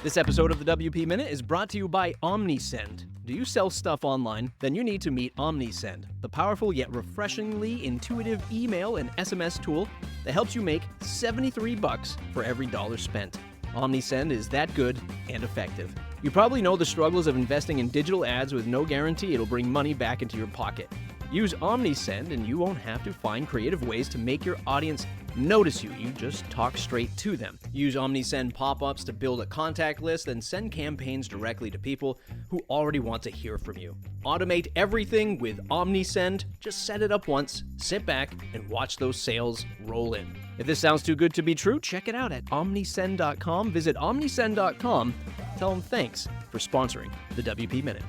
This episode of the WP Minute is brought to you by OmniSend. Do you sell stuff online? Then you need to meet OmniSend, the powerful yet refreshingly intuitive email and SMS tool that helps you make $73 for every dollar spent. OmniSend is that good and effective. You probably know the struggles of investing in digital ads with no guarantee it'll bring money back into your pocket. Use OmniSend and you won't have to find creative ways to make your audience notice you. You just talk straight to them. Use OmniSend pop-ups to build a contact list, then send campaigns directly to people who already want to hear from you. Automate everything with OmniSend. Just set it up once, sit back, and watch those sales roll in. If this sounds too good to be true, check it out at omnisend.com. Visit omnisend.com. Tell them thanks for sponsoring the WP Minute.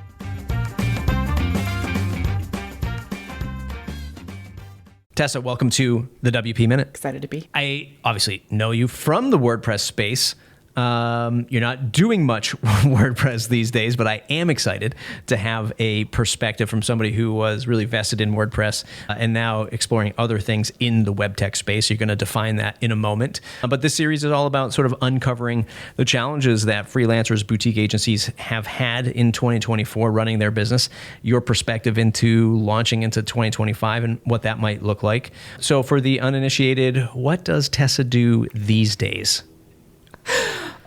Tessa, welcome to the WP Minute. Excited to be. I obviously know you from the WordPress space. You're not doing much WordPress these days, but I am excited to have a perspective from somebody who was really vested in WordPress and now exploring other things in the web tech space. You're going to define that in a moment. But this series is all about sort of uncovering the challenges that freelancers, boutique agencies have had in 2024 running their business, your perspective into launching into 2025 and what that might look like. So for the uninitiated, what does Tessa do these days?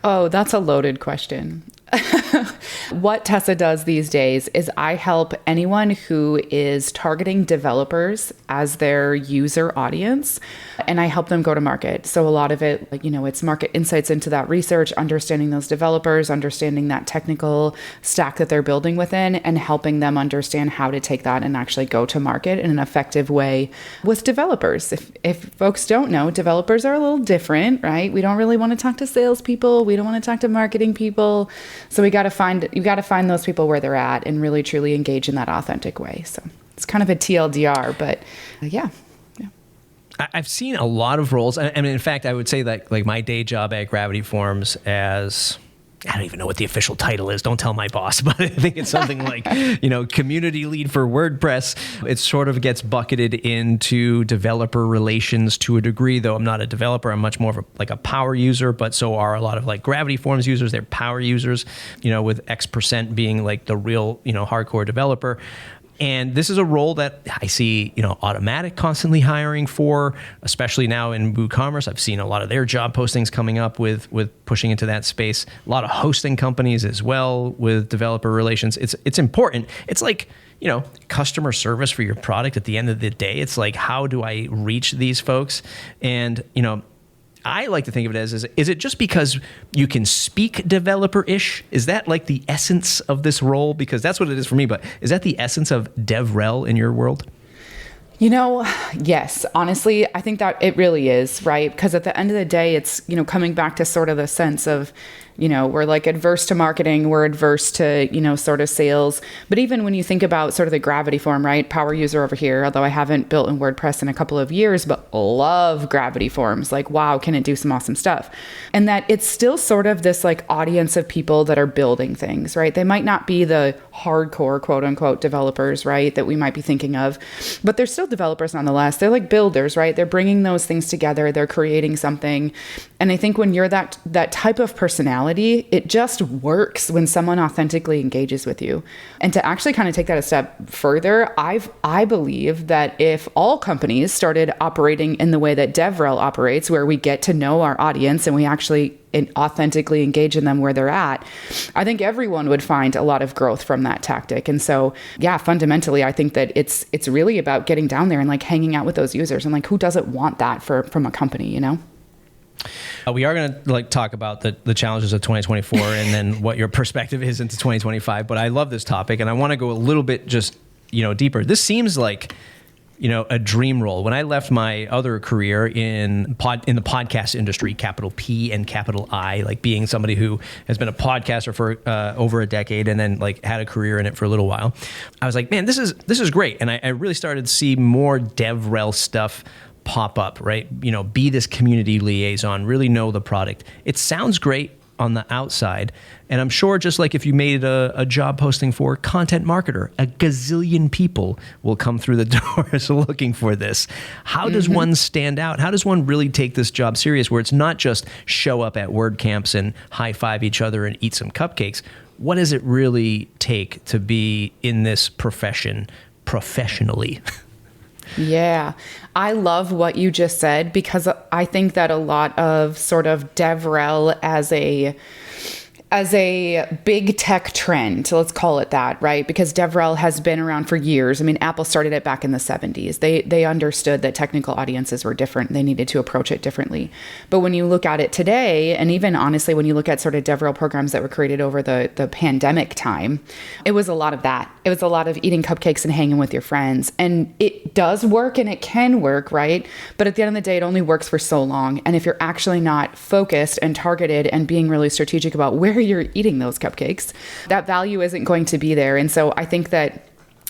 Oh, that's a loaded question. What Tessa does these days is I help anyone who is targeting developers as their user audience, and I help them go to market. So a lot of it, it's market insights into that research, understanding those developers, understanding that technical stack that they're building within, and helping them understand how to take that and actually go to market in an effective way with developers. If folks don't know, developers are a little different, right? We don't really want to talk to salespeople. We don't want to talk to marketing people. So you got to find those people where they're at and really truly engage in that authentic way. So it's kind of a TLDR, but yeah. I've seen a lot of roles. I mean, in fact, I would say that like my day job at Gravity Forms as, I don't even know what the official title is. Don't tell my boss, but I think it's something like, community lead for WordPress. It sort of gets bucketed into developer relations to a degree, though I'm not a developer. I'm much more of a power user, but so are a lot of like Gravity Forms users. They're power users, with X% being like the real, hardcore developer. And this is a role that I see, Automatic constantly hiring for, especially now in WooCommerce. I've seen a lot of their job postings coming up with pushing into that space. A lot of hosting companies as well with developer relations. It's important. It's like, customer service for your product at the end of the day. It's like, how do I reach these folks? And, I like to think of it as, is it just because you can speak developer-ish? Is that like the essence of this role? Because that's what it is for me, but is that the essence of DevRel in your world? Yes, honestly, I think that it really is, right? Because at the end of the day, it's, coming back to sort of the sense of, we're like adverse to marketing, we're adverse to, sort of sales. But even when you think about sort of the Gravity Form, right? Power user over here, although I haven't built in WordPress in a couple of years, but love Gravity Forms. Like, wow, can it do some awesome stuff? And that it's still sort of this like audience of people that are building things, right? They might not be the hardcore quote unquote developers, right? That we might be thinking of, but they're still developers nonetheless. They're like builders, right? They're bringing those things together. They're creating something. And I think when you're that type of personality, it just works when someone authentically engages with you. And to actually kind of take that a step further, I believe that if all companies started operating in the way that DevRel operates, where we get to know our audience and we actually authentically engage in them where they're at, I think everyone would find a lot of growth from that tactic. And so, yeah, fundamentally, I think that it's really about getting down there and like hanging out with those users, and like who doesn't want that from a company, We are going to talk about the challenges of 2024 and then what your perspective is into 2025. But I love this topic, and I want to go a little bit just deeper. This seems like a dream role. When I left my other career in the podcast industry, capital P and capital I, like being somebody who has been a podcaster for over a decade and then like had a career in it for a little while, I was like, man, this is great. And I really started to see more DevRel stuff pop up, right? Be this community liaison, really know the product. It sounds great on the outside. And I'm sure just like if you made a job posting for content marketer, a gazillion people will come through the doors looking for this. How does one stand out? How does one really take this job serious where it's not just show up at WordCamps and high five each other and eat some cupcakes? What does it really take to be in this profession professionally? Yeah, I love what you just said, because I think that a lot of sort of DevRel as a big tech trend, so let's call it that, right? Because DevRel has been around for years. I mean, Apple started it back in the 70s. They understood that technical audiences were different. They needed to approach it differently. But when you look at it today, and even honestly, when you look at sort of DevRel programs that were created over the pandemic time, it was a lot of that. It was a lot of eating cupcakes and hanging with your friends. And it does work and it can work, right? But at the end of the day, it only works for so long. And if you're actually not focused and targeted and being really strategic about where you're eating those cupcakes, that value isn't going to be there. And so I think that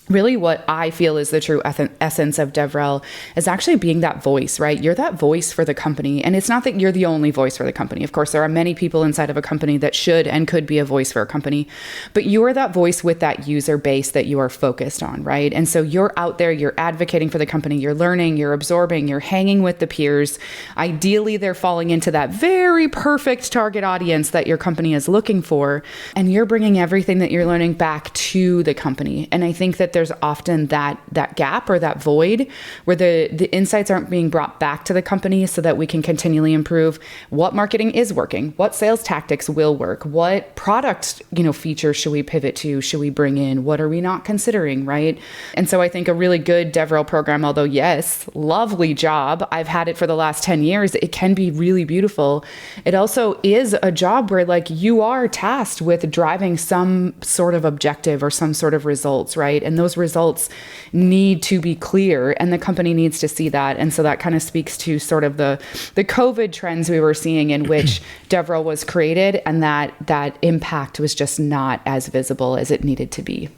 really what I feel is the true essence of DevRel is actually being that voice, right? You're that voice for the company. And it's not that you're the only voice for the company. Of course, there are many people inside of a company that should and could be a voice for a company, but you are that voice with that user base that you are focused on, right? And so you're out there, you're advocating for the company, you're learning, you're absorbing, you're hanging with the peers. Ideally, they're falling into that very perfect target audience that your company is looking for. And you're bringing everything that you're learning back to the company. And I think that there's often that gap or that void where the insights aren't being brought back to the company so that we can continually improve what marketing is working, what sales tactics will work, what product, features should we pivot to, should we bring in, what are we not considering, right? And so I think a really good DevRel program, although yes, lovely job, I've had it for the last 10 years, it can be really beautiful. It also is a job where you are tasked with driving some sort of objective or some sort of results, right? And those results need to be clear and the company needs to see that. And so that kind of speaks to sort of the COVID trends we were seeing in which DevRel was created, and that impact was just not as visible as it needed to be.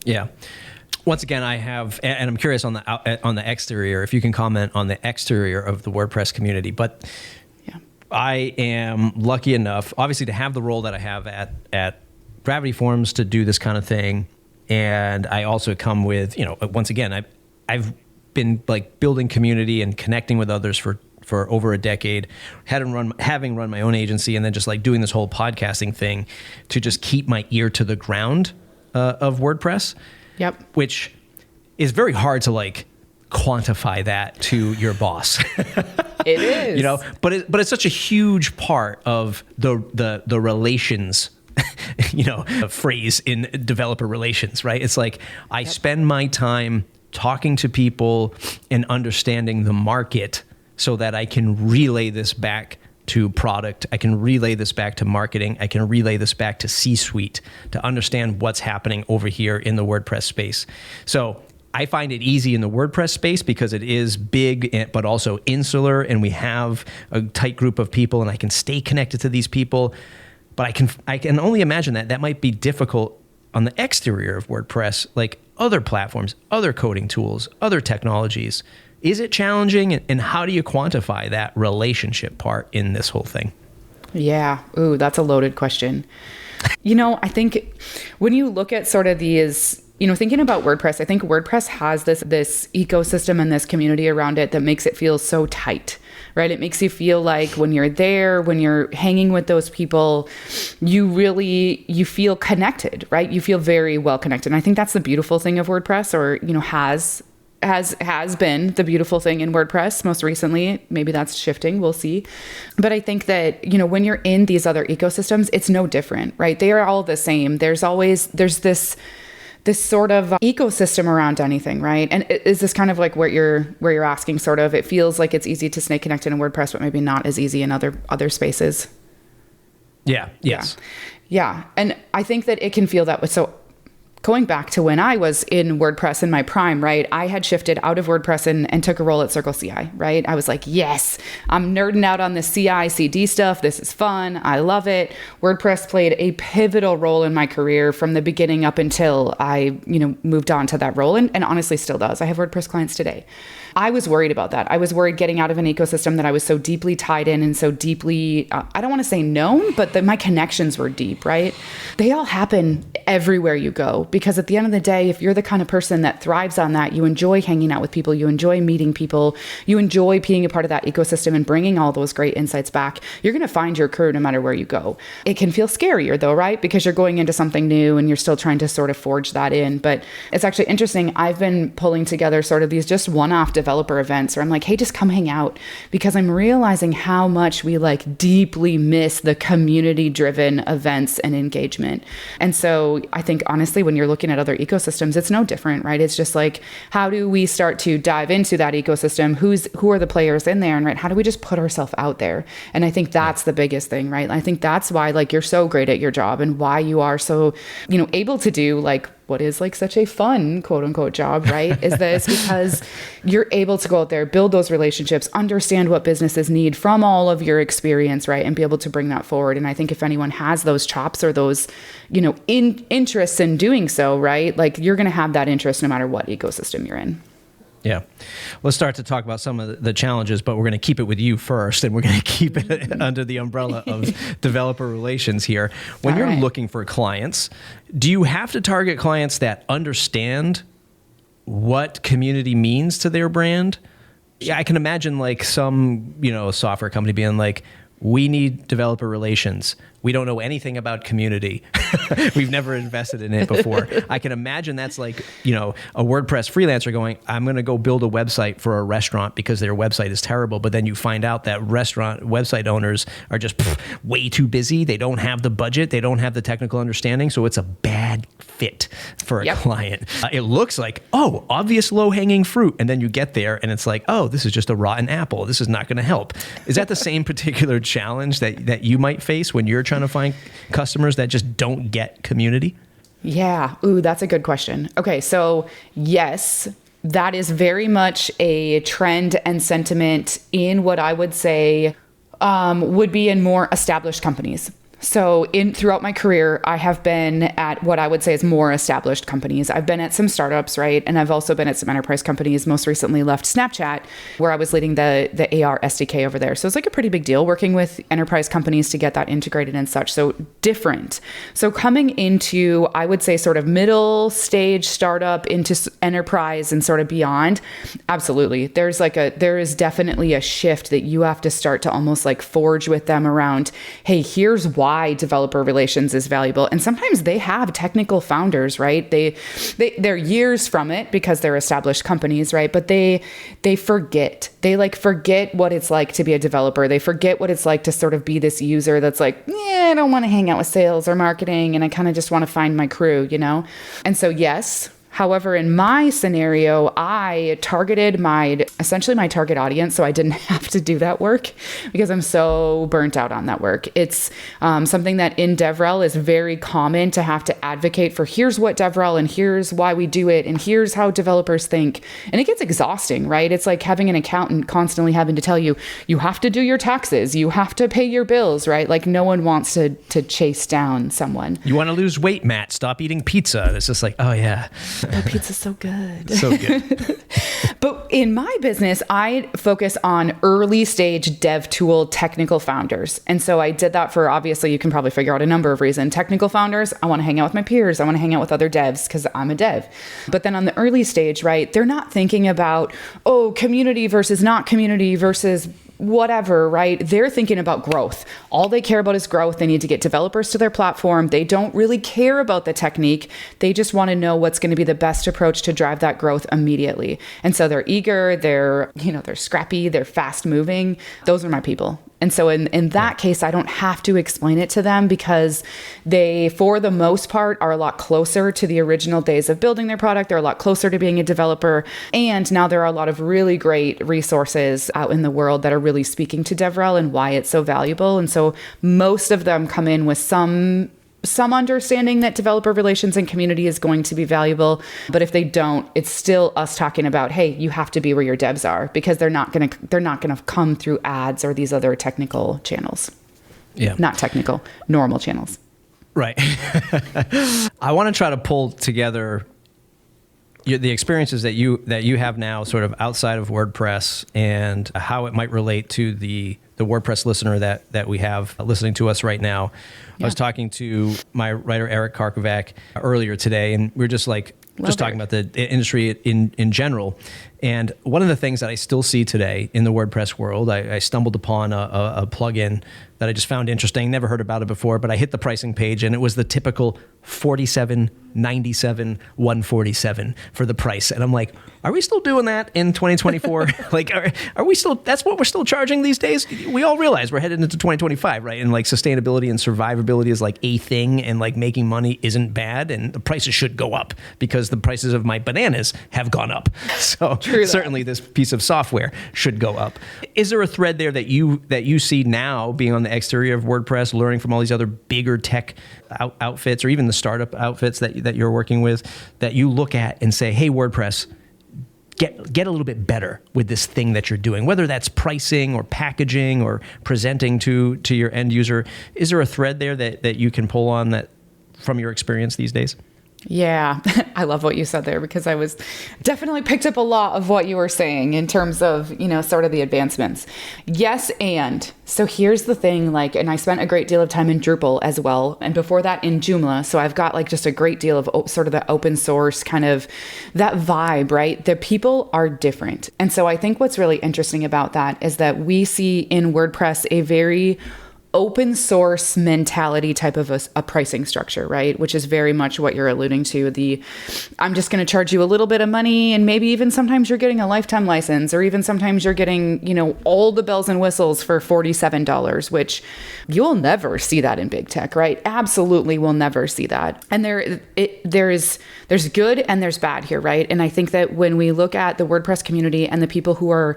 Yeah. Once again, I have, and I'm curious on the exterior, if you can comment on the exterior of the WordPress community, but yeah, I am lucky enough, obviously, to have the role that I have at Gravity Forms to do this kind of thing. And I also come with, once again, I've been building community and connecting with others for over a decade, having run my own agency, and then just doing this whole podcasting thing to just keep my ear to the ground of WordPress. Yep. Which is very hard to quantify that to your boss. It is. But it's such a huge part of the relations. A phrase in developer relations, right? It's I spend my time talking to people and understanding the market so that I can relay this back to product. I can relay this back to marketing. I can relay this back to C-suite to understand what's happening over here in the WordPress space. So I find it easy in the WordPress space because it is big, but also insular, and we have a tight group of people, and I can stay connected to these people. But I can only imagine that might be difficult on the exterior of WordPress, other platforms, other coding tools, other technologies. Is it challenging? And how do you quantify that relationship part in this whole thing? Yeah. Ooh, that's a loaded question. I think when you look at sort of these, thinking about WordPress, I think WordPress has this ecosystem and this community around it that makes it feel so tight, right? It makes you feel like when you're there, when you're hanging with those people, you feel connected, right? You feel very well connected. And I think that's the beautiful thing of WordPress, or, has been the beautiful thing in WordPress most recently. Maybe that's shifting. We'll see. But I think that, when you're in these other ecosystems, it's no different, right? They are all the same. There's this sort of ecosystem around anything, right? And is this kind of where you're asking sort of, it feels like it's easy to stay connected in WordPress, but maybe not as easy in other spaces. Yeah. Yes. Yeah. And I think that it can feel that way. So going back to when I was in WordPress in my prime, right? I had shifted out of WordPress and took a role at Circle CI, right? I was like, yes, I'm nerding out on the CI CD stuff. This is fun. I love it. WordPress played a pivotal role in my career from the beginning up until I, moved on to that role, and honestly still does. I have WordPress clients today. I was worried about that. I was worried getting out of an ecosystem that I was so deeply tied in and so deeply, I don't want to say known, but that my connections were deep, right? They all happen everywhere you go, because at the end of the day, if you're the kind of person that thrives on that, you enjoy hanging out with people, you enjoy meeting people, you enjoy being a part of that ecosystem and bringing all those great insights back, you're going to find your crew no matter where you go. It can feel scarier though, right? Because you're going into something new and you're still trying to sort of forge that in. But it's actually interesting. I've been pulling together sort of these just one-off developer events where I'm like, hey, just come hang out, because I'm realizing how much we like deeply miss the community-driven events and engagement. And so I think honestly, when you're looking at other ecosystems, it's no different, right? It's just like, how do we start to dive into that ecosystem? Who are the players in there? And right, how do we just put ourselves out there? And I think that's the biggest thing, right? I think that's why like you're so great at your job and why you are so, able to do like what is like such a fun quote unquote job, right? Is this because you're able to go out there, build those relationships, understand what businesses need from all of your experience, right? And be able to bring that forward. And I think if anyone has those chops or those, interests in doing so, right? Like you're going to have that interest no matter what ecosystem you're in. Yeah. Let's start to talk about some of the challenges, but we're going to keep it with you first, and we're going to keep it under the umbrella of developer relations here. When you're looking for clients, do you have to target clients that understand what community means to their brand? Yeah, I can imagine like some, software company being like, we need developer relations. We don't know anything about community. We've never invested in it before. I can imagine that's like, a WordPress freelancer going, I'm going to go build a website for a restaurant because their website is terrible. But then you find out that restaurant website owners are just way too busy. They don't have the budget. They don't have the technical understanding. So it's a bad fit for a client. It looks like, obvious low-hanging fruit. And then you get there and it's like, this is just a rotten apple. This is not going to help. Is that the same particular challenge that you might face when you're trying to find customers that just don't get community? Yeah. Ooh, that's a good question. Okay. So yes, that is very much a trend and sentiment in what I would say would be in more established companies. So throughout my career, I have been at what I would say is more established companies. I've been at some startups, right? And I've also been at some enterprise companies, most recently left Snapchat, where I was leading the AR SDK over there. So it's like a pretty big deal working with enterprise companies to get that integrated and such. So different. So coming into, I would say sort of middle stage startup into enterprise and sort of beyond, absolutely. There is definitely a shift that you have to start to almost like forge with them around, hey, here's why developer relations is valuable. And sometimes they have technical founders, right? They're years from it because they're established companies, right? But they forget. They forget what it's like to be a developer. They forget what it's like to sort of be this user that's like, I don't want to hang out with sales or marketing, and I kind of just want to find my crew, And so yes. However, in my scenario, I targeted essentially my target audience, so I didn't have to do that work because I'm so burnt out on that work. It's something that in DevRel is very common to have to advocate for. Here's what DevRel and here's why we do it and here's how developers think. And it gets exhausting, right? It's like having an accountant constantly having to tell you, you have to do your taxes, you have to pay your bills, right? Like no one wants to chase down someone. You want to lose weight, Matt? Stop eating pizza. It's just like, oh yeah. Oh, pizza's so good. So good. But in my business, I focus on early stage dev tool technical founders. And so I did that for, obviously, you can probably figure out a number of reasons. Technical founders, I want to hang out with my peers. I want to hang out with other devs because I'm a dev. But then on the early stage, right, they're not thinking about, community versus not community versus whatever, right? They're thinking about growth. All they care about is growth. They need to get developers to their platform. They don't really care about the technique. They just want to know what's going to be the best approach to drive that growth immediately. And so they're eager, they're scrappy, they're fast moving. Those are my people. And so in that case, I don't have to explain it to them because they, for the most part, are a lot closer to the original days of building their product. They're a lot closer to being a developer. And now there are a lot of really great resources out in the world that are really speaking to DevRel and why it's so valuable. And so most of them come in with some understanding that developer relations and community is going to be valuable. But if they don't, it's still us talking about, hey, you have to be where your devs are because they're not going to come through ads or these other technical channels. Yeah. Not technical, normal channels. Right. I want to try to pull together the experiences that you have now sort of outside of WordPress and how it might relate to the WordPress listener that we have listening to us right now. Yeah. I was talking to my writer, Eric Karkovac, earlier today, and we were just talking about the industry in general. And one of the things that I still see today in the WordPress world, I stumbled upon a plugin that I just found interesting, never heard about it before, but I hit the pricing page and it was the typical $47.97, $147 for the price. And I'm like, are we still doing that in 2024? Like, are we still, that's what we're still charging these days? We all realize we're headed into 2025, right? And like sustainability and survivability is like a thing, and like making money isn't bad, and the prices should go up because the prices of my bananas have gone up. So certainly this piece of software should go up. Is there a thread there that you see now, being on the exterior of WordPress, learning from all these other bigger tech outfits, or even the startup outfits that you're working with, that you look at and say, hey, WordPress, get a little bit better with this thing that you're doing, whether that's pricing or packaging or presenting to your end user? Is there a thread there that you can pull on that from your experience these days? Yeah, I love what you said there, because I was definitely picked up a lot of what you were saying in terms of, sort of the advancements. Yes. And so here's the thing, and I spent a great deal of time in Drupal as well. And before that in Joomla. So I've got just a great deal of sort of the open source kind of that vibe, right? The people are different. And so I think what's really interesting about that is that we see in WordPress a very open source mentality type of a pricing structure, right? Which is very much what you're alluding to. I'm just going to charge you a little bit of money, and maybe even sometimes you're getting a lifetime license, or even sometimes you're getting, all the bells and whistles for $47, which you'll never see that in big tech, right? Absolutely will never see that. And there's good and there's bad here, right? And I think that when we look at the WordPress community and the people who are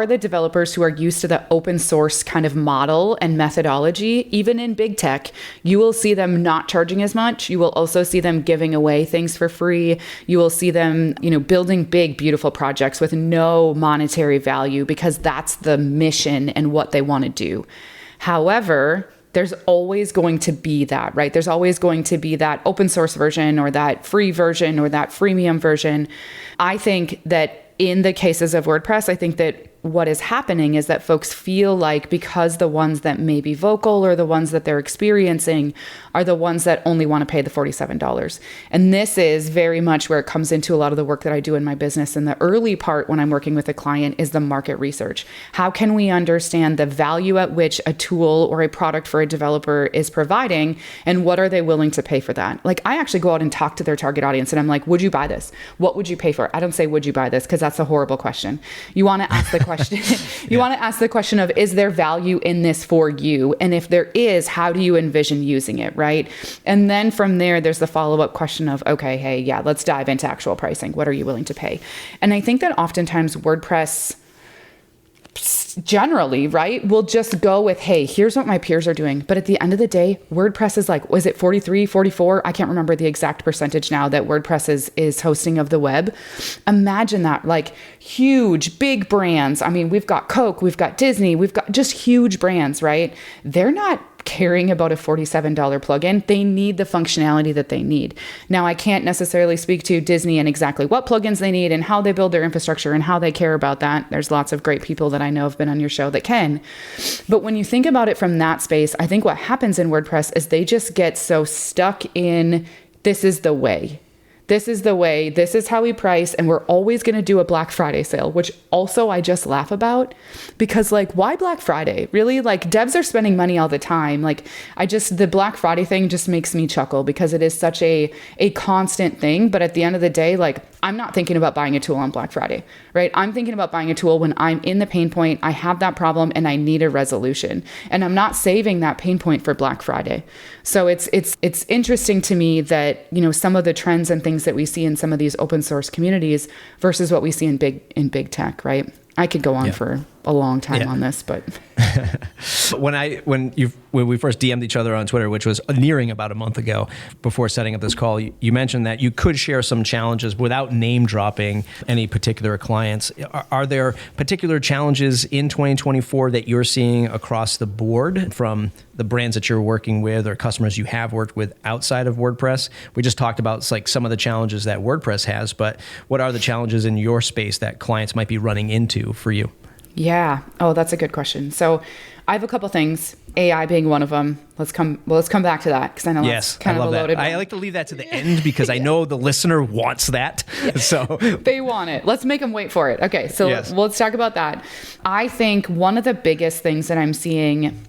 the developers who are used to the open source kind of model and methodology, even in big tech, you will see them not charging as much. You will also see them giving away things for free. You will see them, building big, beautiful projects with no monetary value, because that's the mission and what they want to do. However, there's always going to be that, right? There's always going to be that open source version, or that free version, or that freemium version. I think that in the cases of WordPress, I think that what is happening is that folks feel like, because the ones that may be vocal or the ones that they're experiencing are the ones that only want to pay the $47. And this is very much where it comes into a lot of the work that I do in my business. And the early part when I'm working with a client is the market research. How can we understand the value at which a tool or a product for a developer is providing, and what are they willing to pay for that? I actually go out and talk to their target audience, and I'm like, would you buy this? What would you pay for it? I don't say, would you buy this? Because that's a horrible question. You want to ask the question. You want to ask the question of, is there value in this for you? And if there is, how do you envision using it, right? And then from there, there's the follow-up question of, okay, hey, yeah, let's dive into actual pricing. What are you willing to pay? And I think that oftentimes WordPress generally, right, we'll just go with, hey, here's what my peers are doing. But at the end of the day, WordPress is was it 43, 44? I can't remember the exact percentage now that WordPress is hosting of the web. Imagine that, huge, big brands. I mean, we've got Coke, we've got Disney, we've got just huge brands, right? They're not caring about a $47 plugin. They need the functionality that they need. Now, I can't necessarily speak to Disney and exactly what plugins they need and how they build their infrastructure and how they care about that. There's lots of great people that I know have been on your show that can. But when you think about it from that space, I think what happens in WordPress is they just get so stuck in, this is the way. This is the way, this is how we price, and we're always going to do a Black Friday sale, which also I just laugh about, because why Black Friday? Really? Devs are spending money all the time. The Black Friday thing just makes me chuckle, because it is such a constant thing. But at the end of the day, I'm not thinking about buying a tool on Black Friday, right? I'm thinking about buying a tool when I'm in the pain point, I have that problem, and I need a resolution. And I'm not saving that pain point for Black Friday. So it's interesting to me that, some of the trends and things that we see in some of these open source communities versus what we see in big tech, right? I could go on for a long time on this, but When we first DM'd each other on Twitter, which was nearing about a month ago before setting up this call, you mentioned that you could share some challenges without name dropping any particular clients. Are there particular challenges in 2024 that you're seeing across the board from the brands that you're working with or customers you have worked with outside of WordPress? We just talked about like some of the challenges that WordPress has, but what are the challenges in your space that clients might be running into for you? Yeah. Oh, that's a good question. So I have a couple things, AI being one of them. Let's come back to that because I know that's kind of a loaded one. I like to leave that to the end because I know the listener wants that. So they want it. Let's make them wait for it. Okay. So let's talk about that. I think one of the biggest things that I'm seeing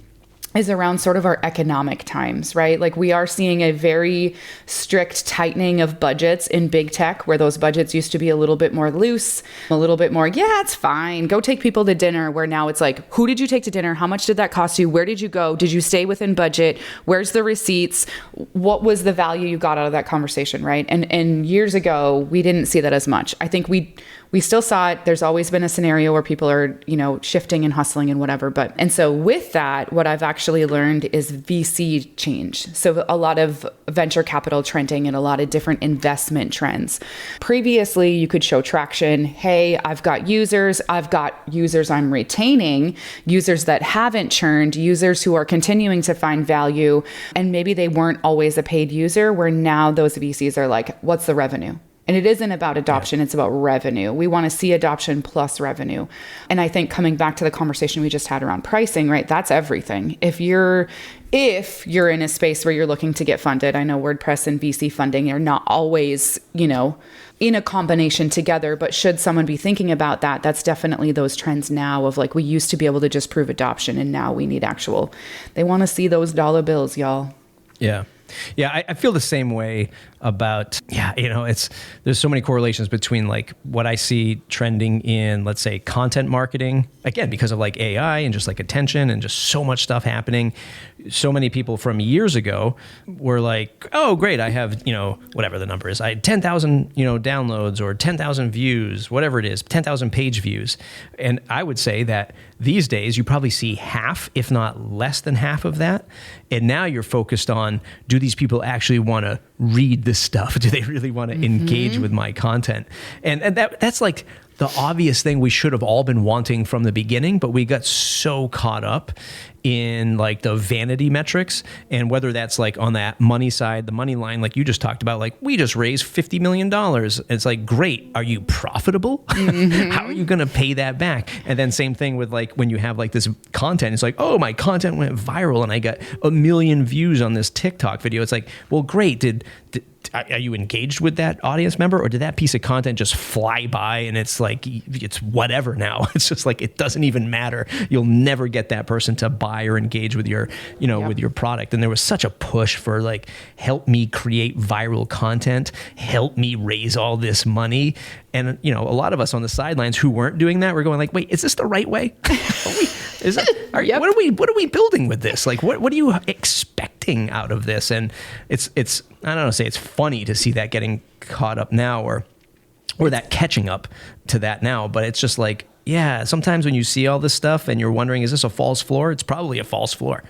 is around sort of our economic times, right? Like we are seeing a very strict tightening of budgets in big tech where those budgets used to be a little bit more loose, a little bit more, yeah, it's fine. Go take people to dinner, where now it's like, who did you take to dinner? How much did that cost you? Where did you go? Did you stay within budget? Where's the receipts? What was the value you got out of that conversation, right? And years ago, we didn't see that as much. I think we still saw it. There's always been a scenario where people are, shifting and hustling and whatever. And so with that, what I've actually learned is VC change. So a lot of venture capital trending and a lot of different investment trends. Previously, you could show traction. Hey, I've got users I'm retaining, users that haven't churned, users who are continuing to find value. And maybe they weren't always a paid user, where now those VCs are like, what's the revenue? And it isn't about adoption, it's about revenue. We want to see adoption plus revenue. And I think coming back to the conversation we just had around pricing, right? That's everything. If you're in a space where you're looking to get funded, I know WordPress and VC funding are not always, in a combination together, but should someone be thinking about that, that's definitely those trends now of like, we used to be able to just prove adoption and now we need they want to see those dollar bills, y'all. Yeah. Yeah, I feel the same way about, there's so many correlations between like what I see trending in, let's say, content marketing, again, because of like AI and just like attention and just so much stuff happening. So many people from years ago were like, oh, great, I have, whatever the number is. I had 10,000, downloads or 10,000 views, whatever it is, 10,000 page views. And I would say that these days you probably see half, if not less than half of that. And now you're focused on, do these people actually want to read this stuff? Do they really want to engage with my content? And that's like the obvious thing we should have all been wanting from the beginning, but we got so caught up in like the vanity metrics, and whether that's like on that money side, the money line, like you just talked about, like we just raised $50 million. It's like, great. Are you profitable? How are you going to pay that back? And then same thing with like, when you have like this content, it's like, oh, my content went viral and I got 1 million views on this TikTok video. It's like, well, great. Are you engaged with that audience member, or did that piece of content just fly by and it's like, it's whatever now? It's just like, it doesn't even matter. You'll never get that person to buy or engage with your, with your product. And there was such a push for like, help me create viral content, help me raise all this money. And, a lot of us on the sidelines who weren't doing that, we're going like, wait, is this the right way? What are we building with this? Like, what are you expecting out of this? And it's I don't know, say it's funny to see that getting caught up now, or that catching up to that now. But it's just like, yeah, sometimes when you see all this stuff and you're wondering, is this a false floor? It's probably a false floor.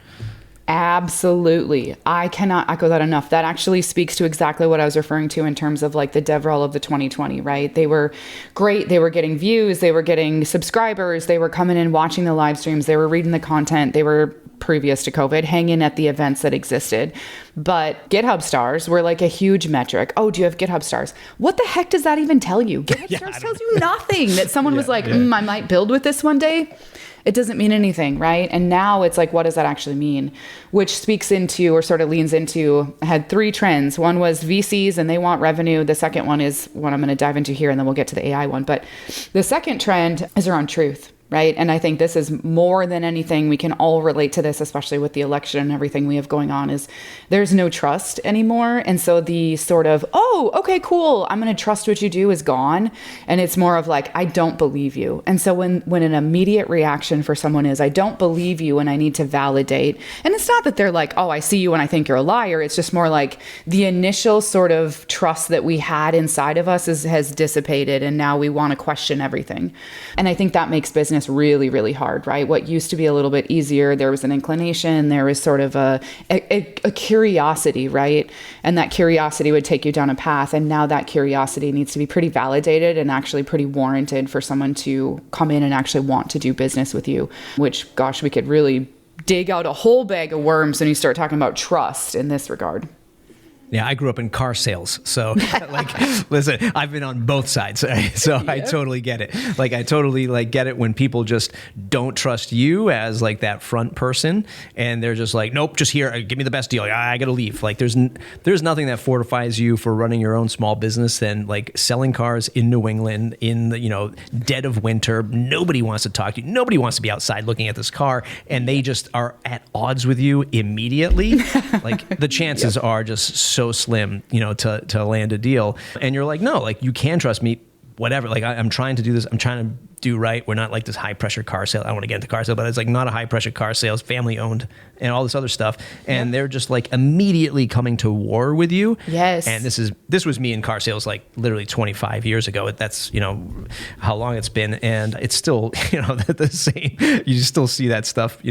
Absolutely. I cannot echo that enough. That actually speaks to exactly what I was referring to in terms of like the DevRel of the 2020, right? They were great. They were getting views. They were getting subscribers. They were coming in, watching the live streams. They were reading the content. They were, previous to COVID, hanging at the events that existed. But GitHub stars were like a huge metric. Oh, do you have GitHub stars? What the heck does that even tell you? GitHub stars tells you nothing. That someone was like, I might build with this one day. It doesn't mean anything, right? And now it's like, what does that actually mean? Which speaks into, or sort of leans into, I had 3 trends. One was VCs and they want revenue. The second one is what I'm going to dive into here, and then we'll get to the AI one. But the second trend is around truth. Right. And I think this is more than anything, we can all relate to this, especially with the election and everything we have going on, is there's no trust anymore. And so the sort of, oh, okay, cool, I'm going to trust what you do is gone. And it's more of like, I don't believe you. And so when an immediate reaction for someone is, I don't believe you and I need to validate. And it's not that they're like, oh, I see you and I think you're a liar. It's just more like the initial sort of trust that we had inside of us has dissipated. And now we want to question everything. And I think that makes business business really, really hard, right? What used to be a little bit easier, there was an inclination, there was sort of a curiosity, right? And that curiosity would take you down a path. And now that curiosity needs to be pretty validated and actually pretty warranted for someone to come in and actually want to do business with you, which, gosh, we could really dig out a whole bag of worms when you start talking about trust in this regard. Yeah, I grew up in car sales. So, like, listen, I've been on both sides. So I totally get it. Like, I totally, like, get it when people just don't trust you as, like, that front person. And they're just like, nope, just here, give me the best deal. I got to leave. Like, there's nothing that fortifies you for running your own small business than, like, selling cars in New England in the, dead of winter. Nobody wants to talk to you. Nobody wants to be outside looking at this car. And they just are at odds with you immediately. Like, the chances are just so slim, to land a deal. And you're like, no, like, you can trust me, whatever. Like, I'm trying to do this. I'm trying to do right. We're not like this high pressure car sale. I don't want to get into car sale, but it's like not a high pressure car sales, family owned and all this other stuff. And they're just like immediately coming to war with you. Yes. And this was me in car sales, like literally 25 years ago. That's, how long it's been. And it's still, the same. You still see that stuff,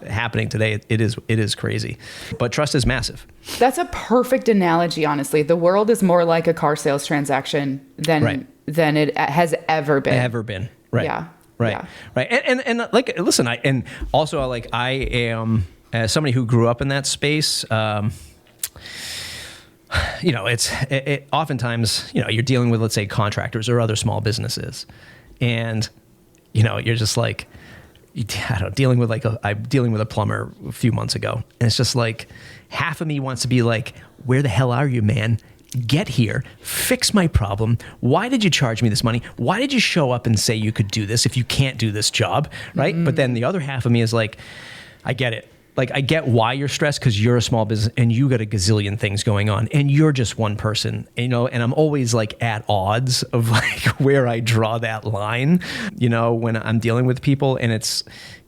happening today. It is crazy, but trust is massive. That's a perfect analogy. Honestly, the world is more like a car sales transaction than it has ever been. Right. Yeah. Right. Yeah. Right. And like, listen, I am as somebody who grew up in that space, it's oftentimes, you're dealing with, let's say, contractors or other small businesses. And, you're just like, I'm dealing with a plumber a few months ago. And it's just like, half of me wants to be like, where the hell are you, man? Get here, fix my problem. Why did you charge me this money? Why did you show up and say you could do this if you can't do this job, right? Mm-hmm. But then the other half of me is like, I get it. Like, I get why you're stressed because you're a small business and you got a gazillion things going on and you're just one person, and I'm always like at odds of like where I draw that line, when I'm dealing with people. And it's,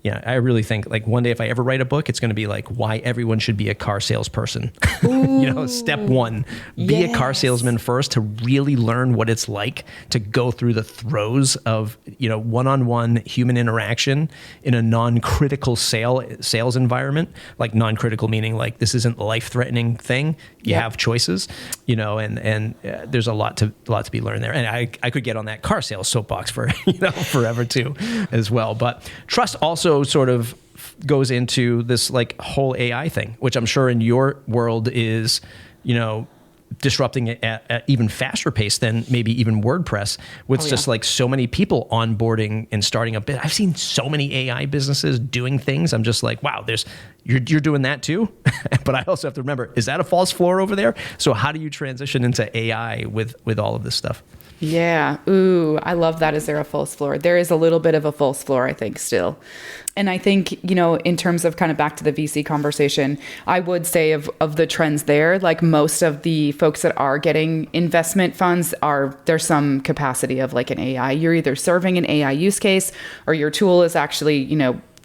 I really think like one day if I ever write a book, it's going to be like why everyone should be a car salesperson. Step one, be a car salesman first to really learn what it's like to go through the throes of, one-on-one human interaction in a non-critical sales environment. Like non-critical meaning like this isn't a life-threatening thing. You have choices, and there's a lot to be learned there. And I could get on that car sales soapbox for, forever too as well. But trust also sort of goes into this like whole AI thing, which I'm sure in your world is, disrupting it at even faster pace than maybe even WordPress with just like so many people onboarding and starting up. I've seen so many AI businesses doing things. I'm just like, wow, you're doing that too. But I also have to remember, is that a false floor over there? So how do you transition into AI with all of this stuff? Yeah. Ooh, I love that. Is there a false floor? There is a little bit of a false floor, I think, still. And I think, in terms of kind of back to the VC conversation, I would say of the trends there, like most of the folks that are getting investment funds there's some capacity of like an AI. You're either serving an AI use case or your tool is actually,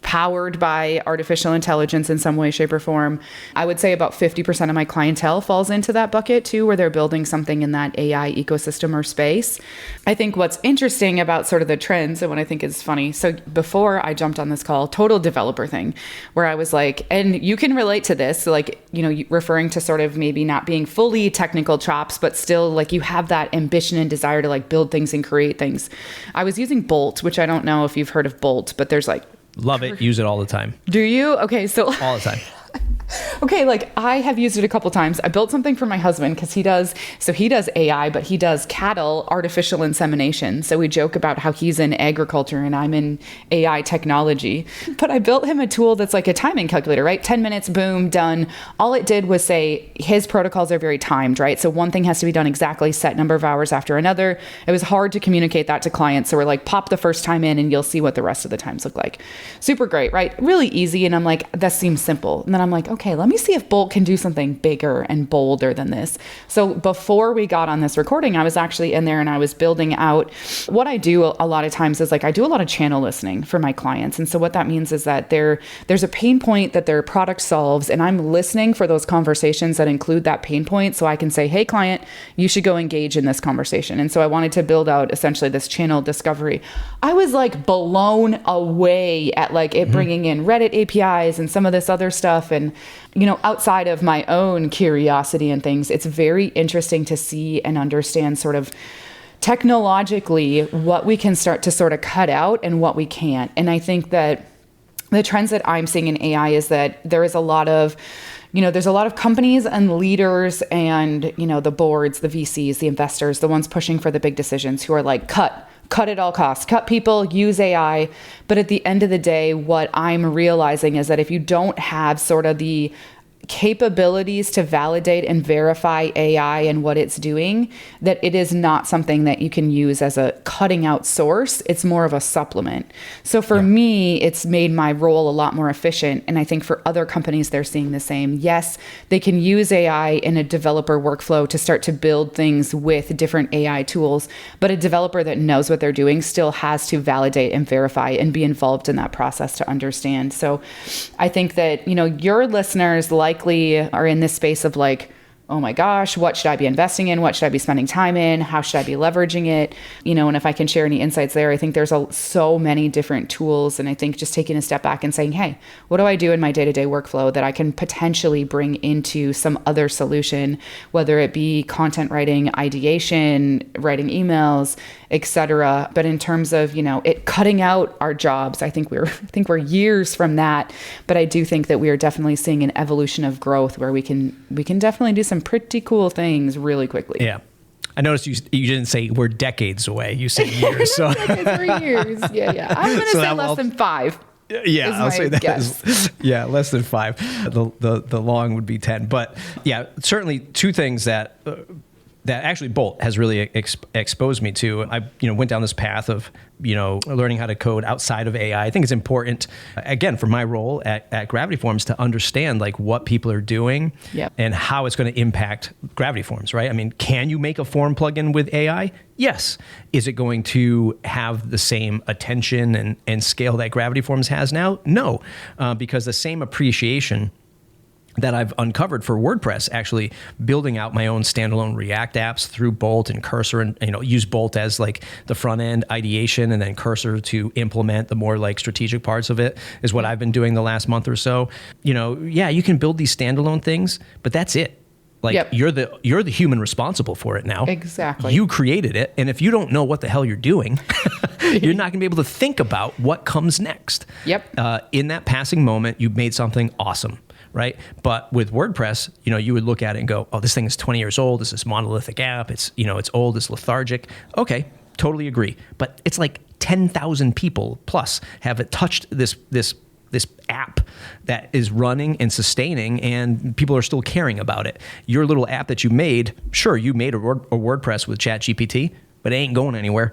powered by artificial intelligence in some way, shape, or form. I would say about 50% of my clientele falls into that bucket too, where they're building something in that AI ecosystem or space. I think what's interesting about sort of the trends and what I think is funny. So before I jumped on this call, total developer thing, where I was like, and you can relate to this, like, referring to sort of maybe not being fully technical chops, but still like you have that ambition and desire to like build things and create things. I was using Bolt, which I don't know if you've heard of Bolt, but there's like, love it. Use it all the time. Do you? Okay. So all the time. Okay, like I have used it a couple times. I built something for my husband because he does AI, but he does cattle artificial insemination. So we joke about how he's in agriculture and I'm in AI technology. But I built him a tool that's like a timing calculator, right? 10 minutes, boom, done. All it did was say his protocols are very timed, right? So one thing has to be done exactly set number of hours after another. It was hard to communicate that to clients. So we're like, pop the first time in and you'll see what the rest of the times look like. Super great, right? Really easy. And I'm like, that seems simple. And then I'm like, okay, let let me see if Bolt can do something bigger and bolder than this. So before we got on this recording, I was actually in there and I was building out what I do a lot of times is like I do a lot of channel listening for my clients. And so what that means is that there's a pain point that their product solves, and I'm listening for those conversations that include that pain point, so I can say, hey client, you should go engage in this conversation. And so I wanted to build out essentially this channel discovery. I was like blown away at like it bringing in Reddit APIs and some of this other stuff. And, you know, outside of my own curiosity and things, it's very interesting to see and understand sort of technologically what we can start to sort of cut out and what we can't. And I think that the trends that I'm seeing in AI is that there is a lot of, you know, there's a lot of companies and leaders and, you know, the boards, the VCs, the investors, the ones pushing for the big decisions who are like, cut at all costs, cut people, use AI. But at the end of the day, what I'm realizing is that if you don't have sort of the capabilities to validate and verify AI and what it's doing, that it is not something that you can use as a cutting out source. It's more of a supplement. So for me, it's made my role a lot more efficient. And I think for other companies, they're seeing the same. Yes, they can use AI in a developer workflow to start to build things with different AI tools, but a developer that knows what they're doing still has to validate and verify and be involved in that process to understand. So I think that, you know, your listeners likely are in this space of like, oh my gosh, what should I be investing in? What should I be spending time in? How should I be leveraging it? You know, and if I can share any insights there, I think there's so many different tools. And I think just taking a step back and saying, hey, what do I do in my day-to-day workflow that I can potentially bring into some other solution, whether it be content writing, ideation, writing emails, etc. But in terms of, you know, it cutting out our jobs, I think we're years from that. But I do think that we are definitely seeing an evolution of growth where we can definitely do some pretty cool things really quickly. Yeah. I noticed you didn't say we're decades away. You said years. So decades or years. Yeah. I'm going to say less than 5. Yeah, I'll say that is, less than 5. The long would be 10. But yeah, certainly two things that actually Bolt has really exposed me to. I went down this path of learning how to code outside of AI. I think it's important, again, for my role at Gravity Forms to understand like what people are doing and how it's going to impact Gravity Forms, right? I mean, can you make a form plugin with AI? Yes. Is it going to have the same attention and scale that Gravity Forms has now? No, because the same appreciation that I've uncovered for WordPress, actually building out my own standalone React apps through Bolt and Cursor, and use Bolt as like the front end ideation, and then Cursor to implement the more like strategic parts of it, is what I've been doing the last month or so. You can build these standalone things, but that's it. Like you're the human responsible for it now. Exactly. You created it, and if you don't know what the hell you're doing, you're not going to be able to think about what comes next. In that passing moment, you made something awesome. Right. But with WordPress, you would look at it and go, oh, this thing is 20 years old. This is a monolithic app. It's, it's old. It's lethargic. Okay. Totally agree. But it's like 10,000 people plus have touched this app that is running and sustaining, and people are still caring about it. Your little app that you made, sure, you made a WordPress with ChatGPT, but it ain't going anywhere,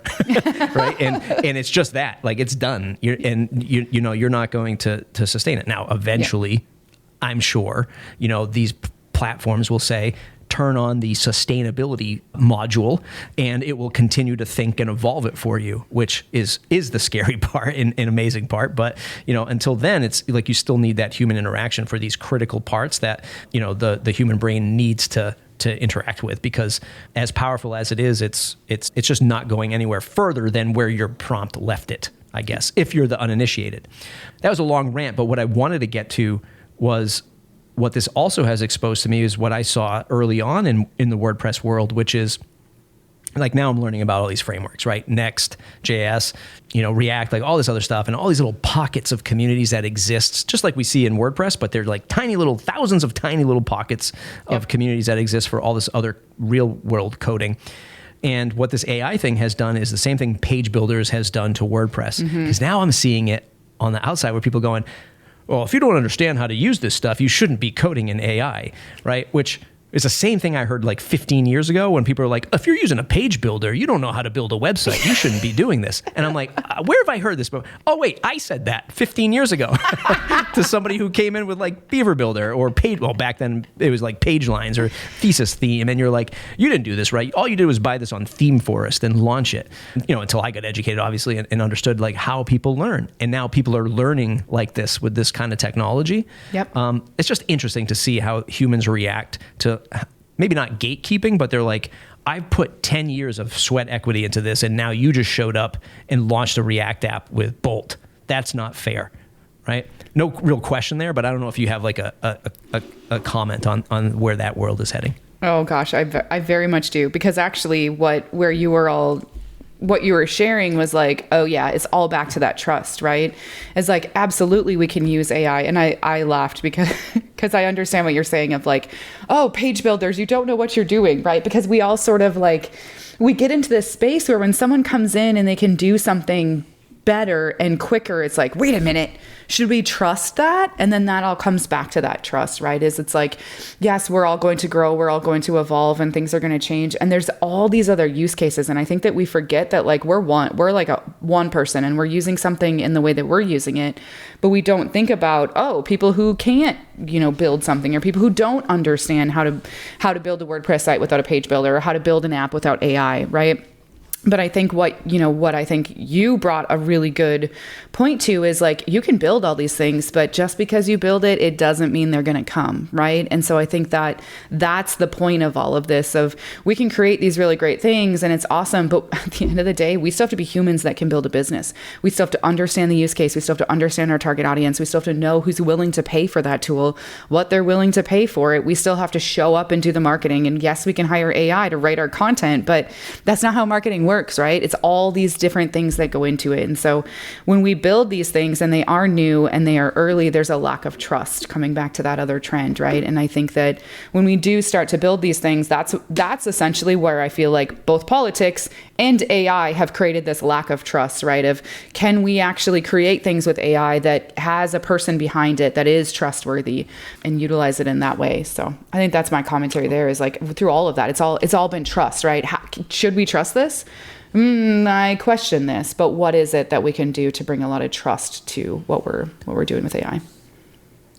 right? And it's just that, like, it's done. You're not going to sustain it. Now, eventually, I'm sure, these platforms will say, turn on the sustainability module, and it will continue to think and evolve it for you, which is the scary part and amazing part. But, until then, it's like you still need that human interaction for these critical parts that, the human brain needs to interact with, because as powerful as it is, it's just not going anywhere further than where your prompt left it, I guess, if you're the uninitiated. That was a long rant, but what I wanted to get to was what this also has exposed to me is what I saw early on in the WordPress world, which is like, now I'm learning about all these frameworks, right? Next.js, React, like all this other stuff, and all these little pockets of communities that exist, just like we see in WordPress, but they're like thousands of tiny little pockets of communities that exist for all this other real world coding. And what this AI thing has done is the same thing Page Builders has done to WordPress. Because now I'm seeing it on the outside where people going, well, if you don't understand how to use this stuff, you shouldn't be coding in AI, right? Which It's the same thing I heard like 15 years ago when people are like, if you're using a page builder, you don't know how to build a website. You shouldn't be doing this. And I'm like, where have I heard this? Oh, wait, I said that 15 years ago to somebody who came in with like Beaver Builder or Page. Well, back then it was like Page Lines or Thesis Theme. And you're like, you didn't do this right. All you did was buy this on Theme Forest and launch it, until I got educated, obviously, and understood like how people learn. And now people are learning like this with this kind of technology. Yep. It's just interesting to see how humans react to maybe not gatekeeping, but they're like, I've put 10 years of sweat equity into this, and now you just showed up and launched a React app with Bolt. That's not fair, right? No real question there, but I don't know if you have like a comment on where that world is heading. Oh gosh, I very much do, because actually what you were sharing was like, oh yeah, it's all back to that trust, right? It's like, absolutely we can use AI. And I laughed because I understand what you're saying of like, oh, page builders, you don't know what you're doing, right? Because we all sort of like, we get into this space where when someone comes in and they can do something better and quicker, it's like, wait a minute, should we trust that? And then that all comes back to that trust, right? It's like, yes, we're all going to grow, we're all going to evolve, and things are going to change. And there's all these other use cases. And I think that we forget that like we're like one person, and we're using something in the way that we're using it, but we don't think about, people who can't, build something, or people who don't understand how to build a WordPress site without a page builder, or how to build an app without AI, right? But I think what I think you brought a really good point to is like, you can build all these things, but just because you build it, it doesn't mean they're going to come, right? And so I think that that's the point of all of this, of we can create these really great things and it's awesome, but at the end of the day, we still have to be humans that can build a business. We still have to understand the use case. We still have to understand our target audience. We still have to know who's willing to pay for that tool, what they're willing to pay for it. We still have to show up and do the marketing. And yes, we can hire AI to write our content, but that's not how marketing works, right? It's all these different things that go into it. And so when we build these things and they are new and they are early, there's a lack of trust, coming back to that other trend, right? And I think that when we do start to build these things, that's essentially where I feel like both politics and AI have created this lack of trust, right? Of, can we actually create things with AI that has a person behind it that is trustworthy, and utilize it in that way? So I think that's my commentary there, is like, through all of that, it's all been trust, right? Should we trust this? I question this, but what is it that we can do to bring a lot of trust to what we're doing with AI?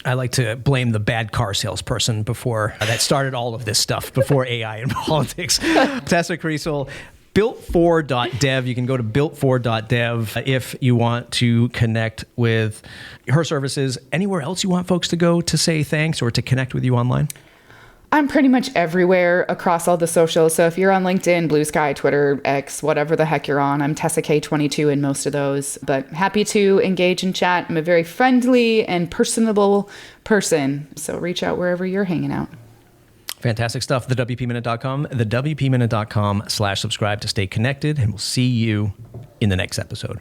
I like to blame the bad car salesperson that started all of this stuff, before AI and politics. Tessa Kriesel, built4.dev. You can go to built4.dev if you want to connect with her services. Anywhere else you want folks to go to say thanks or to connect with you online? I'm pretty much everywhere across all the socials. So if you're on LinkedIn, Blue Sky, Twitter, X, whatever the heck you're on, I'm Tessa K22 in most of those. But happy to engage and chat. I'm a very friendly and personable person. So reach out wherever you're hanging out. Fantastic stuff. TheWPMinute.com, TheWPMinute.com/subscribe to stay connected, and we'll see you in the next episode.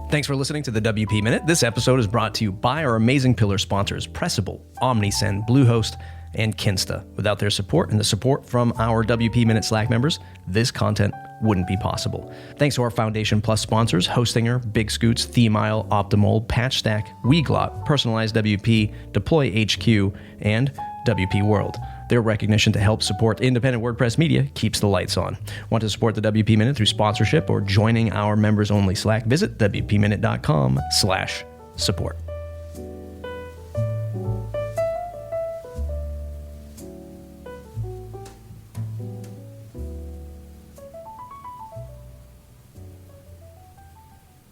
Thanks for listening to the WP Minute. This episode is brought to you by our amazing pillar sponsors, Pressable, OmniSend, Bluehost, and Kinsta. Without their support and the support from our WP Minute Slack members, this content wouldn't be possible. Thanks to our Foundation Plus sponsors, Hostinger, Big Scoots, ThemeIsle, Optimal, PatchStack, Weglot, Personalized WP, Deploy HQ, and WP World. Their recognition to help support independent WordPress media keeps the lights on. Want to support the WP Minute through sponsorship or joining our members-only Slack? Visit WPMinute.com/support.